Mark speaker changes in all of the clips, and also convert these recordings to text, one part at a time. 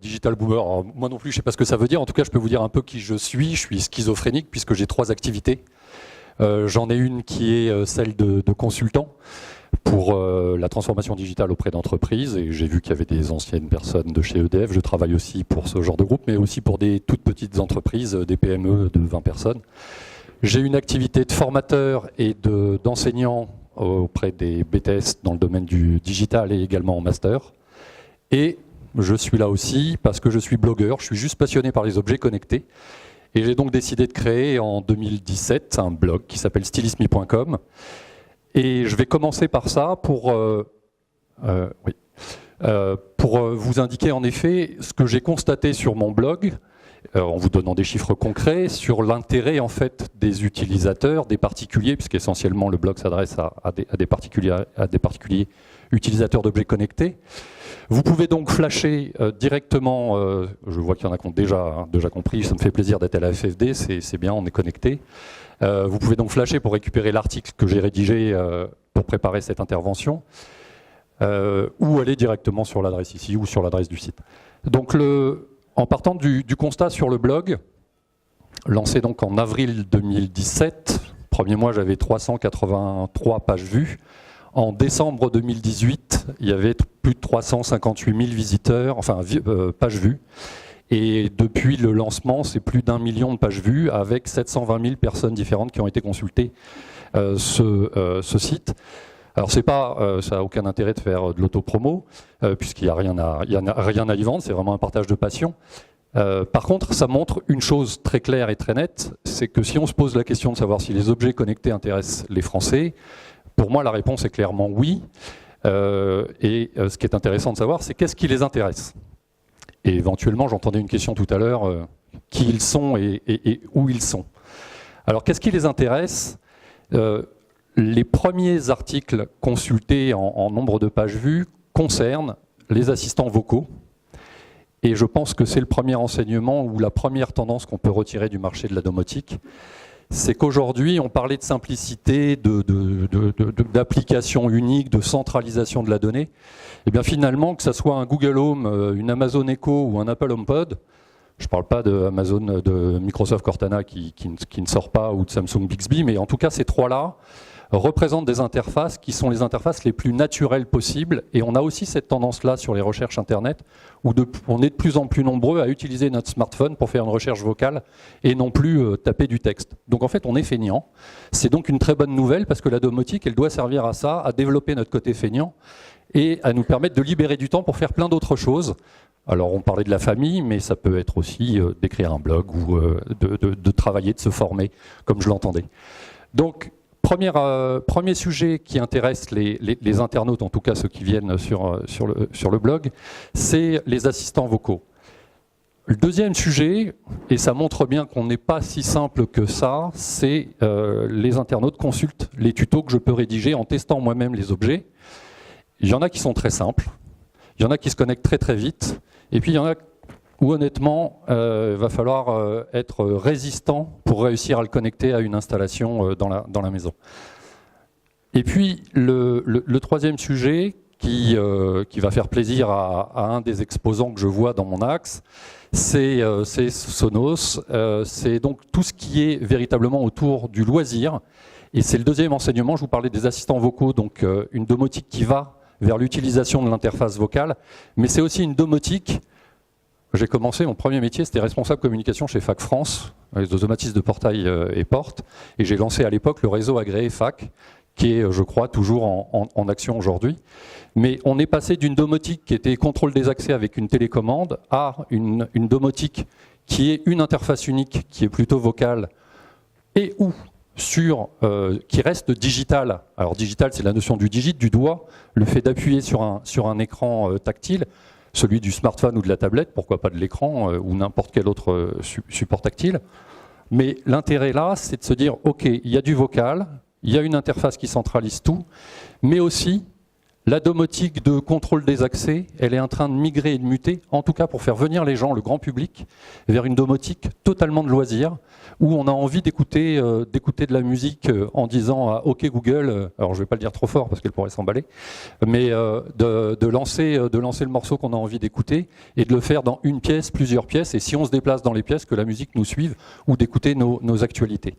Speaker 1: Digital boomer. Alors, moi non plus, je ne sais pas ce que ça veut dire. En tout cas, je peux vous dire un peu qui je suis. Je suis schizophrénique puisque j'ai 3 activités. J'en ai une qui est celle de consultant pour la transformation digitale auprès d'entreprises. Et j'ai vu qu'il y avait des anciennes personnes de chez EDF. Je travaille aussi pour ce genre de groupe, mais aussi pour des toutes petites entreprises, des PME de 20 personnes. J'ai une activité de formateur et d'enseignant auprès des BTS dans le domaine du digital et également en master. Et je suis là aussi parce que je suis blogueur, je suis juste passionné par les objets connectés. Et j'ai donc décidé de créer en 2017 un blog qui s'appelle stylisme.com. Et je vais commencer par ça pour vous indiquer en effet ce que j'ai constaté sur mon blog, en vous donnant des chiffres concrets, sur l'intérêt en fait des utilisateurs, des particuliers, puisqu'essentiellement le blog s'adresse à des particuliers utilisateurs d'objets connectés. Vous pouvez donc flasher directement, je vois qu'il y en a qui ont déjà compris, ça me fait plaisir d'être à la FFD, c'est bien, on est connecté. Vous pouvez donc flasher pour récupérer l'article que j'ai rédigé pour préparer cette intervention, ou aller directement sur l'adresse ici ou sur l'adresse du site. Donc en partant du constat sur le blog, lancé donc en avril 2017, premier mois j'avais 383 pages vues. En décembre 2018, il y avait plus de 358 000 visiteurs, enfin pages vues. Et depuis le lancement, c'est plus d'1 million de pages vues avec 720 000 personnes différentes qui ont été consultées ce site. Alors ça n'a aucun intérêt de faire de l'autopromo, puisqu'il n'y a rien à y vendre, c'est vraiment un partage de passion. Par contre, ça montre une chose très claire et très nette, c'est que si on se pose la question de savoir si les objets connectés intéressent les Français, pour moi la réponse est clairement oui. Ce qui est intéressant de savoir, c'est qu'est-ce qui les intéresse. Et éventuellement, j'entendais une question tout à l'heure, qui ils sont et où ils sont. Alors qu'est-ce qui les intéresse ? Les premiers articles consultés en nombre de pages vues concernent les assistants vocaux. Et je pense que c'est le premier enseignement ou la première tendance qu'on peut retirer du marché de la domotique. C'est qu'aujourd'hui, on parlait de simplicité, d'application unique, de centralisation de la donnée. Et bien finalement, que ce soit un Google Home, une Amazon Echo ou un Apple HomePod, je ne parle pas de Microsoft Cortana qui ne sort pas, ou de Samsung Bixby, mais en tout cas, ces trois-là représentent des interfaces qui sont les interfaces les plus naturelles possibles. Et on a aussi cette tendance-là sur les recherches Internet, où on est de plus en plus nombreux à utiliser notre smartphone pour faire une recherche vocale et non plus taper du texte. Donc en fait, on est feignant. C'est donc une très bonne nouvelle parce que la domotique, elle doit servir à ça, à développer notre côté feignant et à nous permettre de libérer du temps pour faire plein d'autres choses. Alors on parlait de la famille, mais ça peut être aussi d'écrire un blog ou de travailler, de se former, comme je l'entendais. Donc, premier sujet qui intéresse les internautes, en tout cas ceux qui viennent sur le blog, c'est les assistants vocaux. Le deuxième sujet, et ça montre bien qu'on n'est pas si simple que ça, c'est les internautes consultent les tutos que je peux rédiger en testant moi-même les objets. Il y en a qui sont très simples, il y en a qui se connectent très très vite, et puis il y en a où honnêtement, va falloir être résistant pour réussir à le connecter à une installation dans la maison. Et puis, le troisième sujet qui va faire plaisir à un des exposants que je vois dans mon axe, c'est Sonos. C'est donc tout ce qui est véritablement autour du loisir. Et c'est le deuxième enseignement, je vous parlais des assistants vocaux, donc une domotique qui va vers l'utilisation de l'interface vocale, mais c'est aussi une domotique. J'ai commencé, mon premier métier, c'était responsable communication chez FAC France, les automatistes de portail et portes, et j'ai lancé à l'époque le réseau agréé FAC, qui est, je crois, toujours en action aujourd'hui. Mais on est passé d'une domotique qui était contrôle des accès avec une télécommande à une domotique qui est une interface unique, qui est plutôt vocale, et ou qui reste digital. Alors digital, c'est la notion du digit, du doigt, le fait d'appuyer sur un écran tactile, celui du smartphone ou de la tablette, pourquoi pas de l'écran ou n'importe quel autre support tactile. Mais l'intérêt là, c'est de se dire, ok, il y a du vocal, il y a une interface qui centralise tout, mais aussi La domotique de contrôle des accès, elle est en train de migrer et de muter, en tout cas pour faire venir les gens, le grand public, vers une domotique totalement de loisir, où on a envie d'écouter de la musique en disant à OK Google, alors je ne vais pas le dire trop fort parce qu'elle pourrait s'emballer, mais de lancer le morceau qu'on a envie d'écouter et de le faire dans une pièce, plusieurs pièces, et si on se déplace dans les pièces, que la musique nous suive, ou d'écouter nos actualités.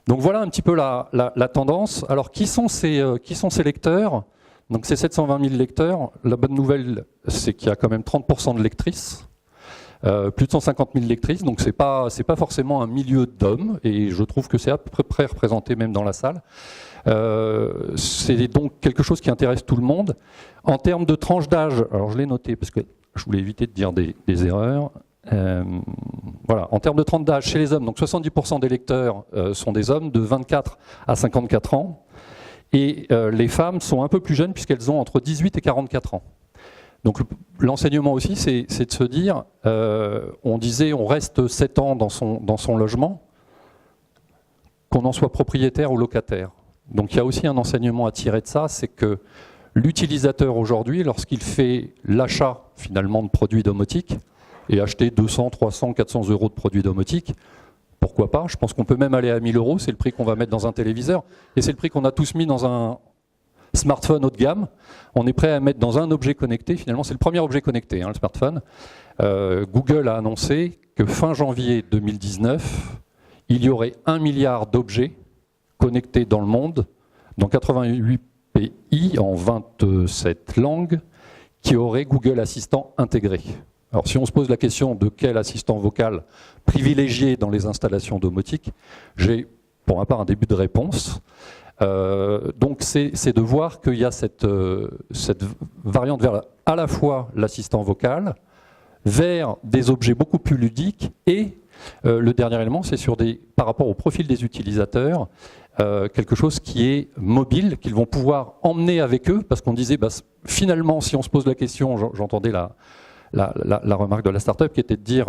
Speaker 1: Donc voilà un petit peu la tendance. Alors qui sont ces lecteurs ? Donc c'est 720 000 lecteurs. La bonne nouvelle, c'est qu'il y a quand même 30% de lectrices, plus de 150 000 lectrices, donc c'est pas forcément un milieu d'hommes, et je trouve que c'est à peu près représenté même dans la salle. C'est donc quelque chose qui intéresse tout le monde. En termes de tranche d'âge, alors je l'ai noté parce que je voulais éviter de dire des erreurs. Voilà. En termes de tranche d'âge, chez les hommes, donc 70% des lecteurs sont des hommes de 24 à 54 ans. Et les femmes sont un peu plus jeunes puisqu'elles ont entre 18 et 44 ans. Donc l'enseignement aussi, c'est de se dire, on disait on reste 7 ans dans son logement, qu'on en soit propriétaire ou locataire. Donc il y a aussi un enseignement à tirer de ça, c'est que l'utilisateur aujourd'hui, lorsqu'il fait l'achat finalement de produits domotiques, et acheter 200, 300, 400 euros de produits domotiques, pourquoi pas? Je pense qu'on peut même aller à 1000 euros, c'est le prix qu'on va mettre dans un téléviseur, et c'est le prix qu'on a tous mis dans un smartphone haut de gamme. On est prêt à mettre dans un objet connecté, finalement c'est le premier objet connecté, le smartphone. Google a annoncé que fin janvier 2019, il y aurait 1 milliard d'objets connectés dans le monde, dans 88 pays, en 27 langues, qui auraient Google Assistant intégré. Alors si on se pose la question de quel assistant vocal privilégié dans les installations domotiques, j'ai pour ma part un début de réponse. Donc c'est de voir qu'il y a cette variante vers à la fois l'assistant vocal, vers des objets beaucoup plus ludiques, et le dernier élément, c'est par rapport au profil des utilisateurs, quelque chose qui est mobile, qu'ils vont pouvoir emmener avec eux, parce qu'on disait, finalement, si on se pose la question, j'entendais la remarque de la start-up qui était de dire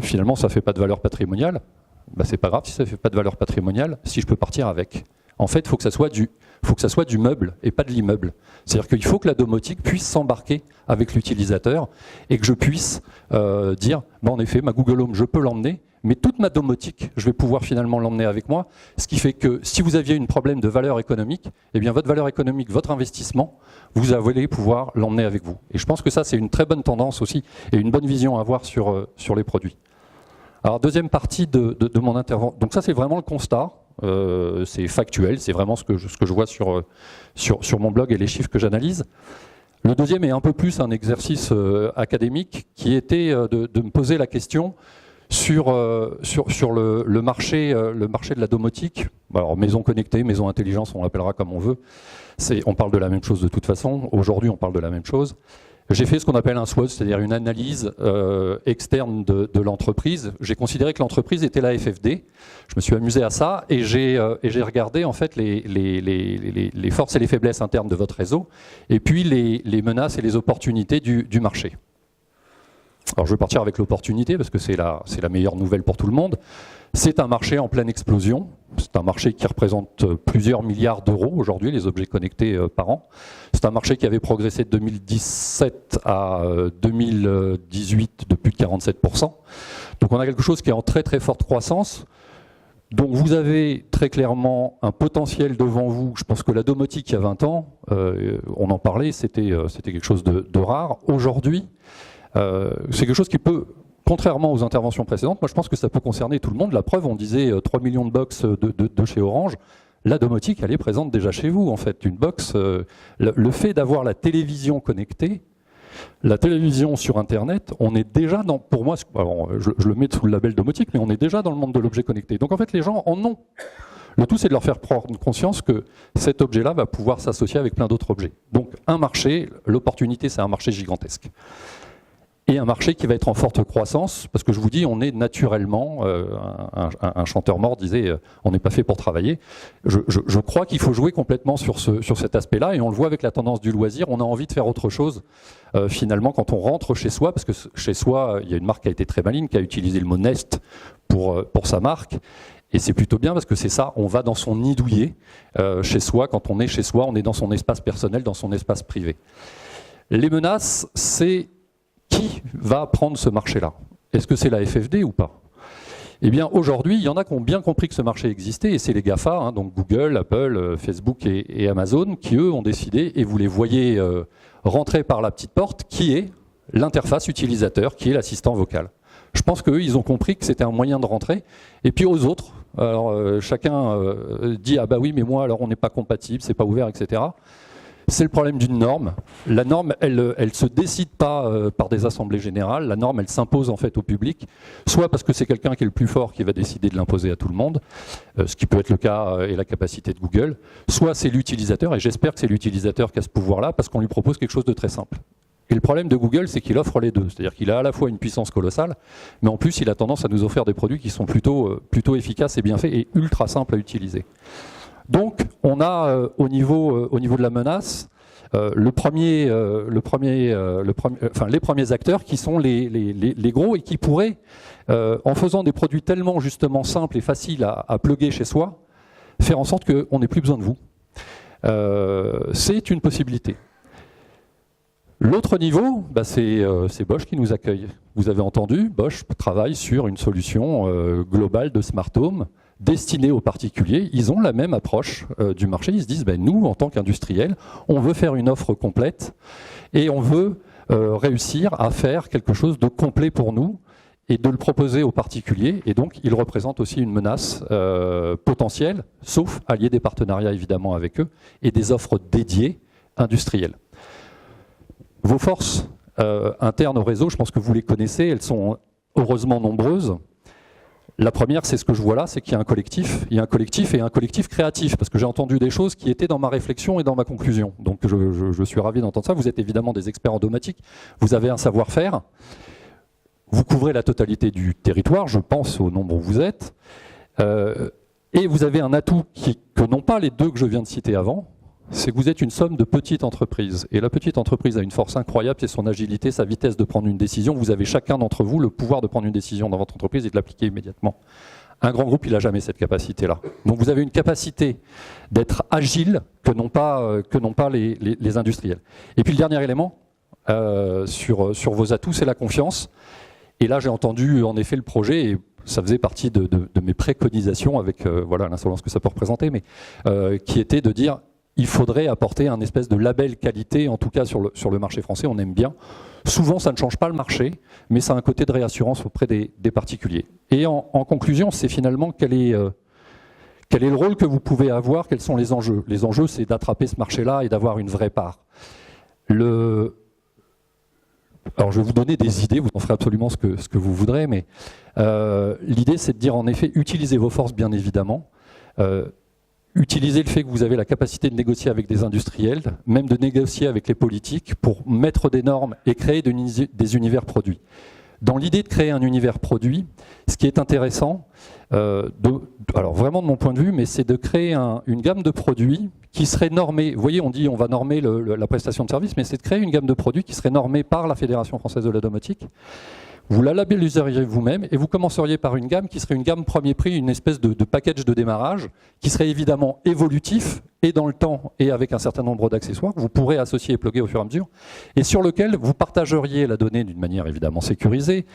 Speaker 1: finalement ça ne fait pas de valeur patrimoniale. C'est pas grave si ça ne fait pas de valeur patrimoniale, si je peux partir avec. En fait, il faut que ça soit du meuble et pas de l'immeuble. C'est-à-dire qu'il faut que la domotique puisse s'embarquer avec l'utilisateur et que je puisse dire, en effet, ma Google Home, je peux l'emmener, mais toute ma domotique, je vais pouvoir finalement l'emmener avec moi. Ce qui fait que si vous aviez un problème de valeur économique, eh bien votre valeur économique, votre investissement, vous allez pouvoir l'emmener avec vous. Et je pense que ça, c'est une très bonne tendance aussi et une bonne vision à avoir sur les produits. Alors deuxième partie de mon intervention. Donc ça, c'est vraiment le constat. C'est factuel, c'est vraiment ce que je vois sur mon blog et les chiffres que j'analyse. Le deuxième est un peu plus un exercice académique qui était de me poser la question sur le marché de la domotique. Alors maison connectée, maison intelligence, on l'appellera comme on veut. On parle de la même chose de toute façon. Aujourd'hui, on parle de la même chose. J'ai fait ce qu'on appelle un SWOT, c'est-à-dire une analyse externe de l'entreprise. J'ai considéré que l'entreprise était la FFD. Je me suis amusé à ça et j'ai regardé en fait les forces et les faiblesses internes de votre réseau et puis les menaces et les opportunités du marché. Alors je vais partir avec l'opportunité parce que c'est la meilleure nouvelle pour tout le monde. C'est un marché en pleine explosion. C'est un marché qui représente plusieurs milliards d'euros aujourd'hui, les objets connectés par an. C'est un marché qui avait progressé de 2017 à 2018 de plus de 47%. Donc on a quelque chose qui est en très très forte croissance. Donc vous avez très clairement un potentiel devant vous. Je pense que la domotique il y a 20 ans, on en parlait, c'était quelque chose de rare. Aujourd'hui, c'est quelque chose qui peut, contrairement aux interventions précédentes, moi je pense que ça peut concerner tout le monde. La preuve, on disait 3 millions de box de chez Orange. La domotique, elle est présente déjà chez vous en fait. Une box, le fait d'avoir la télévision connectée, la télévision sur Internet, on est déjà dans, pour moi, alors, je le mets sous le label domotique, mais on est déjà dans le monde de l'objet connecté. Donc en fait les gens en ont. Le tout c'est de leur faire prendre conscience que cet objet-là va pouvoir s'associer avec plein d'autres objets. Donc un marché, l'opportunité c'est un marché gigantesque. Et un marché qui va être en forte croissance, parce que je vous dis, on est naturellement, un chanteur mort disait, on n'est pas fait pour travailler. Je crois qu'il faut jouer complètement sur cet aspect-là, et on le voit avec la tendance du loisir, on a envie de faire autre chose, finalement, quand on rentre chez soi, parce que chez soi, il y a une marque qui a été très maligne, qui a utilisé le mot Nest pour sa marque, Et c'est plutôt bien parce que c'est ça, on va dans son nid douillet chez soi. Quand on est chez soi, on est dans son espace personnel, dans son espace privé. Les menaces, c'est qui va prendre ce marché-là? Est-ce que c'est la FFD ou pas? Eh bien, aujourd'hui, il y en a qui ont bien compris que ce marché existait, et c'est les GAFA, hein, donc Google, Apple, Facebook et Amazon, qui eux ont décidé, et vous les voyez rentrer par la petite porte, qui est l'interface utilisateur, qui est l'assistant vocal. Je pense qu'eux, ils ont compris que c'était un moyen de rentrer. Et puis aux autres, alors chacun dit « Ah bah oui, mais moi, alors on n'est pas compatible, c'est pas ouvert, etc. » C'est le problème d'une norme. La norme, elle ne se décide pas par des assemblées générales. La norme, elle s'impose en fait au public, soit parce que c'est quelqu'un qui est le plus fort qui va décider de l'imposer à tout le monde, ce qui peut être le cas et la capacité de Google, soit c'est l'utilisateur, et j'espère que c'est l'utilisateur qui a ce pouvoir-là, parce qu'on lui propose quelque chose de très simple. Et le problème de Google, c'est qu'il offre les deux. C'est-à-dire qu'il a à la fois une puissance colossale, mais en plus, il a tendance à nous offrir des produits qui sont plutôt efficaces et bien faits et ultra simples à utiliser. Donc, on a au niveau de la menace, les premiers acteurs qui sont les gros et qui pourraient, en faisant des produits tellement justement simples et faciles à plugger chez soi, faire en sorte qu'on n'ait plus besoin de vous. C'est une possibilité. L'autre niveau, bah c'est Bosch qui nous accueille. Vous avez entendu, Bosch travaille sur une solution globale de smart home destinée aux particuliers. Ils ont la même approche du marché. Ils se disent, ben, nous, en tant qu'industriels, on veut faire une offre complète et on veut réussir à faire quelque chose de complet pour nous et de le proposer aux particuliers. Et donc, ils représentent aussi une menace potentielle, sauf à lier des partenariats évidemment avec eux et des offres dédiées industrielles. Vos forces internes au réseau, je pense que vous les connaissez, elles sont heureusement nombreuses. La première, c'est ce que je vois là, c'est qu'il y a un collectif. Il y a un collectif et un collectif créatif, parce que j'ai entendu des choses qui étaient dans ma réflexion et dans ma conclusion. Donc je suis ravi d'entendre ça. Vous êtes évidemment des experts en domotique, vous avez un savoir-faire, vous couvrez la totalité du territoire, je pense au nombre où vous êtes, et vous avez un atout que n'ont pas les deux que je viens de citer avant, c'est que vous êtes une somme de petites entreprises. Et la petite entreprise a une force incroyable, c'est son agilité, sa vitesse de prendre une décision. Vous avez chacun d'entre vous le pouvoir de prendre une décision dans votre entreprise et de l'appliquer immédiatement. Un grand groupe, il n'a jamais cette capacité-là. Donc vous avez une capacité d'être agile que n'ont pas les industriels. Et puis le dernier élément sur vos atouts, c'est la confiance. Et là, j'ai entendu en effet le projet, et ça faisait partie de mes préconisations avec voilà l'insolence que ça peut représenter, mais qui était de dire il faudrait apporter un espèce de label qualité, en tout cas sur le marché français, on aime bien. Souvent, ça ne change pas le marché, mais ça a un côté de réassurance auprès des particuliers. Et en conclusion, c'est finalement quel est le rôle que vous pouvez avoir, quels sont les enjeux. Les enjeux, c'est d'attraper ce marché-là et d'avoir une vraie part. Alors, je vais vous donner des idées, vous en ferez absolument ce que vous voudrez, mais l'idée, c'est de dire en effet, utilisez vos forces, bien évidemment. Utilisez le fait que vous avez la capacité de négocier avec des industriels, même de négocier avec les politiques pour mettre des normes et créer des univers produits. Dans l'idée de créer un univers produit, ce qui est intéressant, alors vraiment de mon point de vue, mais c'est de créer une gamme de produits qui serait normée. Vous voyez, on dit on va normer la prestation de service, mais c'est de créer une gamme de produits qui serait normée par la Fédération française de la domotique. Vous la labelliseriez vous-même et vous commenceriez par une gamme qui serait une gamme premier prix, une espèce de package de démarrage qui serait évidemment évolutif et dans le temps et avec un certain nombre d'accessoires que vous pourrez associer et plugger au fur et à mesure et sur lequel vous partageriez la donnée d'une manière évidemment sécurisée,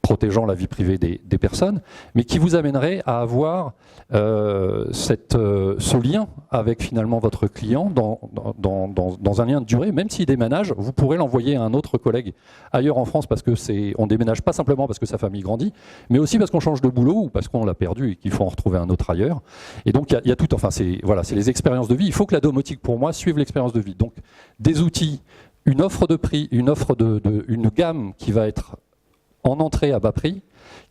Speaker 1: protégeant la vie privée des personnes, mais qui vous amènerait à avoir ce lien avec finalement votre client dans un lien de durée, même s'il déménage, vous pourrez l'envoyer à un autre collègue ailleurs en France parce que on déménage pas simplement parce que sa famille grandit, mais aussi parce qu'on change de boulot ou parce qu'on l'a perdu et qu'il faut en retrouver un autre ailleurs. Et donc il y a tout, enfin c'est les expériences de vie. Il faut que la domotique pour moi suive l'expérience de vie. Donc des outils, une offre de prix, une gamme qui va être en entrée à bas prix,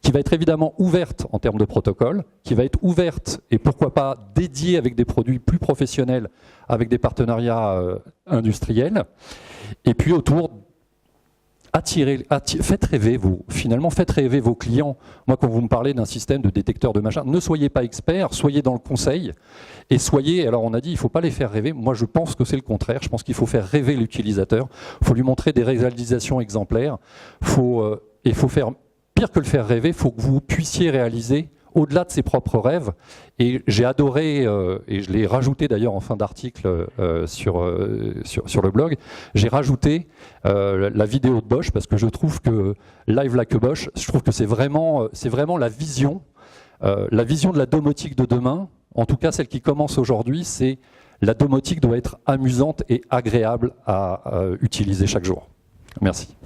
Speaker 1: qui va être évidemment ouverte en termes de protocole, qui va être ouverte et pourquoi pas dédiée avec des produits plus professionnels, avec des partenariats industriels, et puis autour, faites rêver vos clients. Moi, quand vous me parlez d'un système de détecteur de machin, ne soyez pas expert, soyez dans le conseil, et alors on a dit, il ne faut pas les faire rêver, moi je pense que c'est le contraire, je pense qu'il faut faire rêver l'utilisateur, il faut lui montrer des réalisations exemplaires, il faut faire, pire que le faire rêver, il faut que vous puissiez réaliser au-delà de ses propres rêves. Et j'ai adoré, et je l'ai rajouté d'ailleurs en fin d'article sur le blog, j'ai rajouté la vidéo de Bosch, parce que je trouve que Live Like a Bosch, je trouve que c'est vraiment la vision de la domotique de demain, en tout cas celle qui commence aujourd'hui, c'est la domotique doit être amusante et agréable à utiliser chaque jour. Merci.